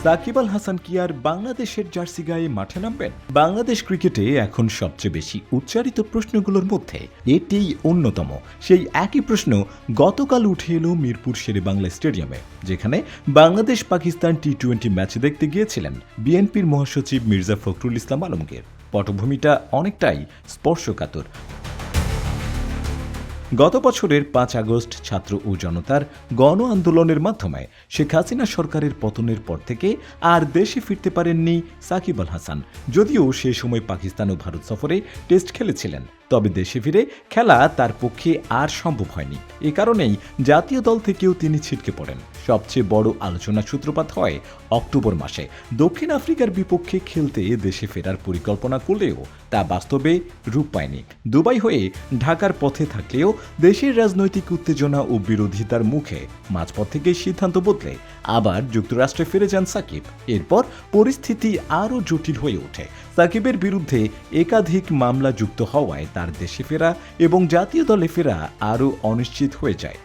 সাকিব আল হাসান কি আর বাংলাদেশের জার্সি গায়ে মাঠে নামবেন? বাংলাদেশ ক্রিকেটে এখন সবচেয়ে বেশি উচ্চারিত প্রশ্নগুলোর মধ্যে এটিই অন্যতম। সেই একই প্রশ্ন গতকাল উঠে এলো মিরপুর শেরেবাংলা স্টেডিয়ামে, যেখানে বাংলাদেশ পাকিস্তান টি-20 ম্যাচ দেখতে গিয়েছিলেন বিএনপির মহাসচিব মির্জা ফখরুল ইসলাম আলমগীর। পটভূমিটা অনেকটাই স্পর্শকাতর। গত বছরের 5 আগস্ট ছাত্র ও জনতার গণ আন্দোলনের মাধ্যমে শেখ হাসিনা সরকারের পতনের পর থেকে আর দেশে ফিরতে পারেননি সাকিব আল হাসান। যদিও সে সময় পাকিস্তান ও ভারত সফরে টেস্ট খেলেছিলেন, তবে দেশে ফিরে খেলা তার পক্ষে আর সম্ভব হয়নি। এ কারণেই জাতীয় দল থেকেও তিনি ছিটকে পড়েন। সবচেয়ে বড় আলোচনার সূত্রপাত হয় অক্টোবর মাসে। দক্ষিণ আফ্রিকার বিপক্ষে খেলতে দেশে ফেরার পরিকল্পনা করলেও তা বাস্তবে রূপ পায়নি। দুবাই হয়ে ঢাকার পথে থাকলেও দেশের রাজনৈতিক উত্তেজনা ও বিরোধিতার মুখে মাঝপথ থেকে সিদ্ধান্ত বদলে আবার যুক্তরাষ্ট্রে ফিরে যান সাকিব। এরপর পরিস্থিতি আরও জটিল হয়ে ওঠে। সাকিবের বিরুদ্ধে একাধিক মামলা যুক্ত হওয়ায় তার দেশে ফেরা এবং জাতীয় দলে ফেরা আরও অনিশ্চিত হয়ে যায়।